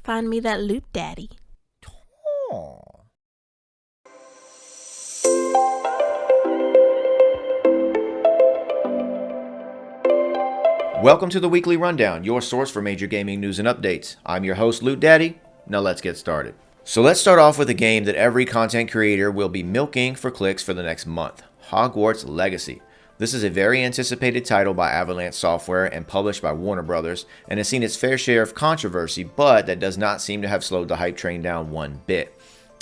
Find me that loot daddy. Aw. Welcome to the Weekly Rundown, your source for major gaming news and updates. I'm your host, Loot Daddy. Now let's get started. So let's start off with a game that every content creator will be milking for clicks for the next month, Hogwarts Legacy. This is a very anticipated title by Avalanche Software and published by Warner Brothers, and has seen its fair share of controversy, but that does not seem to have slowed the hype train down one bit.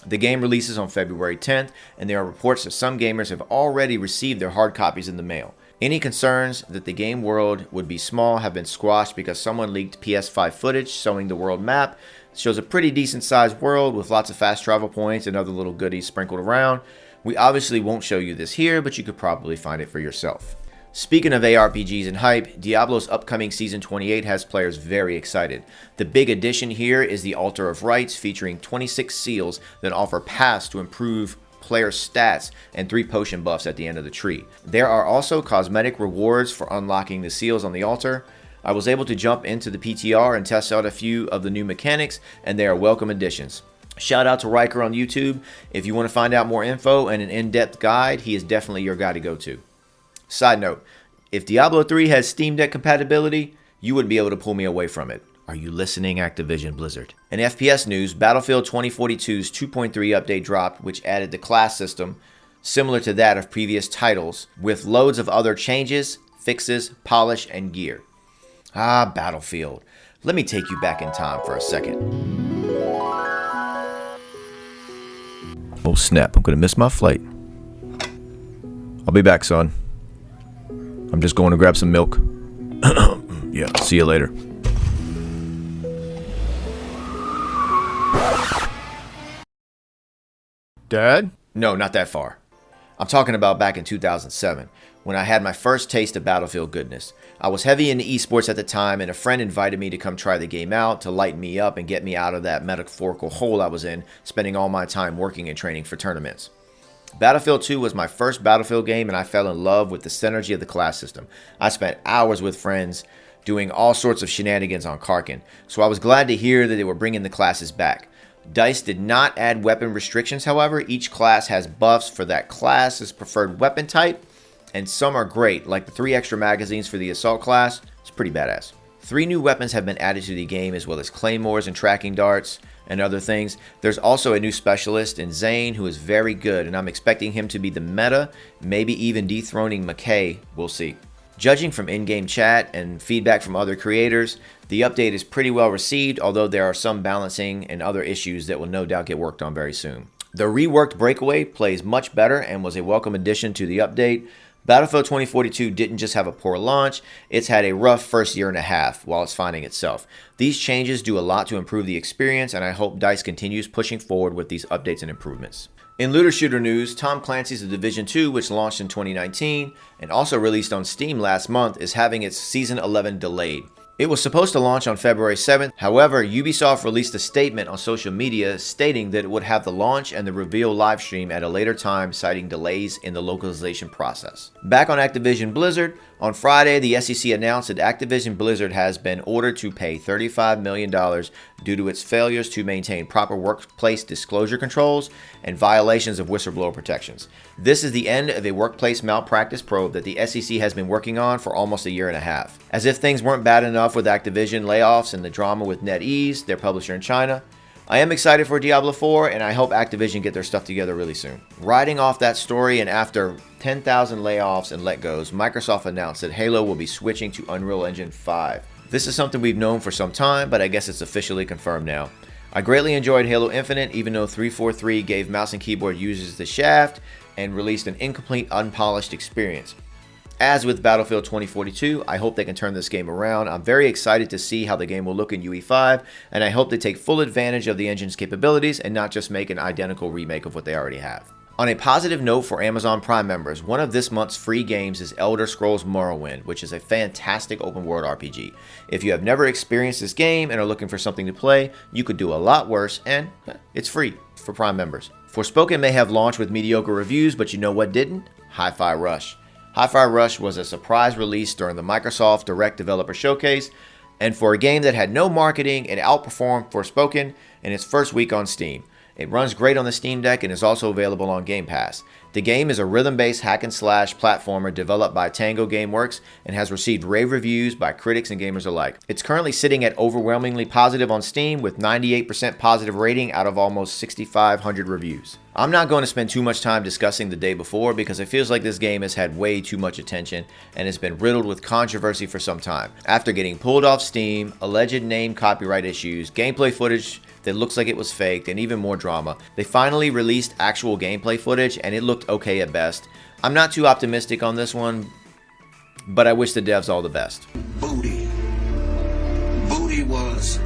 The game releases on February 10th, and there are reports that some gamers have already received their hard copies in the mail. Any concerns that the game world would be small have been squashed because someone leaked PS5 footage showing the world map. It shows a pretty decent sized world with lots of fast travel points and other little goodies sprinkled around. We obviously won't show you this here, but you could probably find it for yourself. Speaking of ARPGs and hype, Diablo's upcoming Season 28 has players very excited. The big addition here is the Altar of Rights, featuring 26 seals that offer paths to improve player stats and 3 potion buffs at the end of the tree. There are also cosmetic rewards for unlocking the seals on the altar. I was able to jump into the PTR and test out a few of the new mechanics, and they are welcome additions. Shout out to Riker on YouTube. If you want to find out more info and an in-depth guide, he is definitely your guy to go to. Side note, if Diablo 3 has Steam Deck compatibility, you wouldn't be able to pull me away from it. Are you listening, Activision Blizzard? In FPS news, Battlefield 2042's 2.3 update dropped, which added the class system similar to that of previous titles, with loads of other changes, fixes, polish, and gear. Battlefield. Let me take you back in time for a second. Oh snap, I'm gonna miss my flight. I'll be back, son. I'm just going to grab some milk. Yeah, see you later. Dad? No, not that far. I'm talking about back in 2007, when I had my first taste of Battlefield goodness. I was heavy into esports at the time, and a friend invited me to come try the game out to lighten me up and get me out of that metaphorical hole I was in, spending all my time working and training for tournaments. Battlefield 2 was my first Battlefield game, and I fell in love with the synergy of the class system. I spent hours with friends doing all sorts of shenanigans on Karkin, so I was glad to hear that they were bringing the classes back. DICE did not add weapon restrictions, however. Each class has buffs for that class's preferred weapon type, and some are great, like the 3 extra magazines for the assault class. It's pretty badass. 3 new weapons have been added to the game, as well as claymores and tracking darts and other things. There's also a new specialist in Zane who is very good, and I'm expecting him to be the meta, maybe even dethroning McKay. We'll see. Judging from in-game chat and feedback from other creators, the update is pretty well received, although there are some balancing and other issues that will no doubt get worked on very soon. The reworked Breakaway plays much better and was a welcome addition to the update. Battlefield 2042 didn't just have a poor launch, it's had a rough first year and a half while it's finding itself. These changes do a lot to improve the experience, and I hope DICE continues pushing forward with these updates and improvements. In looter shooter news, Tom Clancy's The Division 2, which launched in 2019 and also released on Steam last month, is having its Season 11 delayed. It was supposed to launch on February 7th. However, Ubisoft released a statement on social media stating that it would have the launch and the reveal livestream at a later time, citing delays in the localization process. Back on Activision Blizzard, on Friday, the SEC announced that Activision Blizzard has been ordered to pay $35 million due to its failures to maintain proper workplace disclosure controls and violations of whistleblower protections. This is the end of a workplace malpractice probe that the SEC has been working on for almost a year and a half. As if things weren't bad enough with Activision layoffs and the drama with NetEase, their publisher in China, I am excited for Diablo 4, and I hope Activision get their stuff together really soon. Riding off that story, and after 10,000 layoffs and let-goes, Microsoft announced that Halo will be switching to Unreal Engine 5. This is something we've known for some time, but I guess it's officially confirmed now. I greatly enjoyed Halo Infinite, even though 343 gave mouse and keyboard users the shaft and released an incomplete, unpolished experience. As with Battlefield 2042, I hope they can turn this game around. I'm very excited to see how the game will look in UE5, and I hope they take full advantage of the engine's capabilities and not just make an identical remake of what they already have. On a positive note for Amazon Prime members, one of this month's free games is Elder Scrolls Morrowind, which is a fantastic open-world RPG. If you have never experienced this game and are looking for something to play, you could do a lot worse, and it's free for Prime members. Forspoken may have launched with mediocre reviews, but you know what didn't? Hi-Fi Rush. Hi-Fi Rush was a surprise release during the Microsoft Direct Developer Showcase. And for a game that had no marketing, it outperformed Forspoken in its first week on Steam. It runs great on the Steam Deck and is also available on Game Pass. The game is a rhythm-based hack-and-slash platformer developed by Tango Gameworks and has received rave reviews by critics and gamers alike. It's currently sitting at overwhelmingly positive on Steam with 98% positive rating out of almost 6,500 reviews. I'm not going to spend too much time discussing the day before because it feels like this game has had way too much attention and has been riddled with controversy for some time. After getting pulled off Steam, alleged name copyright issues, gameplay footage that looks like it was faked, and even more drama, they finally released actual gameplay footage and it looked okay at best. I'm not too optimistic on this one, but I wish the devs all the best. Booty was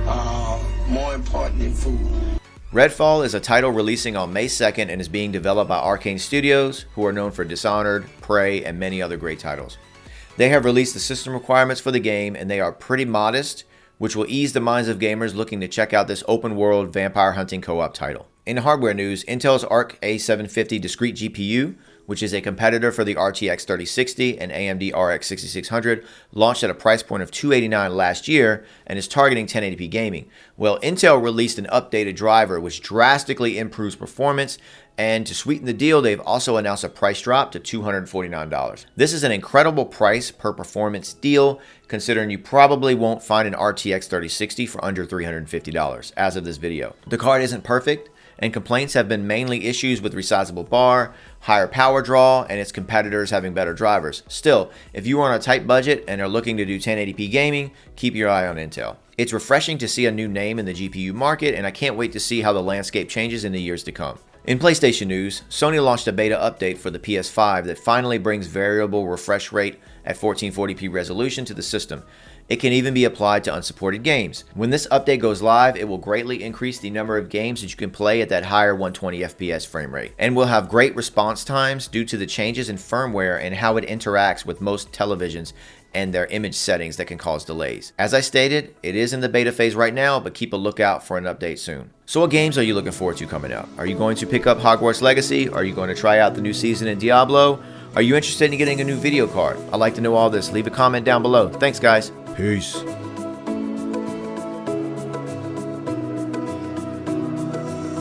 more important than food. Redfall is a title releasing on May 2nd and is being developed by Arcane Studios, who are known for Dishonored, Prey, and many other great titles. They have released the system requirements for the game and they are pretty modest, which will ease the minds of gamers looking to check out this open-world vampire hunting co-op title. In hardware news, Intel's Arc A750 discrete GPU, which is a competitor for the RTX 3060 and AMD RX 6600, launched at a price point of $289 last year and is targeting 1080p gaming. Well, Intel released an updated driver which drastically improves performance, and to sweeten the deal, they've also announced a price drop to $249. This is an incredible price per performance deal, considering you probably won't find an RTX 3060 for under $350 as of this video. The card isn't perfect, and complaints have been mainly issues with resizable bar, higher power draw, and its competitors having better drivers. Still, if you are on a tight budget and are looking to do 1080p gaming, keep your eye on Intel. It's refreshing to see a new name in the GPU market, and I can't wait to see how the landscape changes in the years to come. In PlayStation news, Sony launched a beta update for the PS5 that finally brings variable refresh rate at 1440p resolution to the system. It can even be applied to unsupported games. When this update goes live, it will greatly increase the number of games that you can play at that higher 120 FPS frame rate, and will have great response times due to the changes in firmware and how it interacts with most televisions and their image settings that can cause delays. As I stated, it is in the beta phase right now, but keep a lookout for an update soon. So what games are you looking forward to coming out? Are you going to pick up Hogwarts Legacy? Are you going to try out the new season in Diablo? Are you interested in getting a new video card? I'd like to know all this. Leave a comment down below. Thanks, guys. Peace.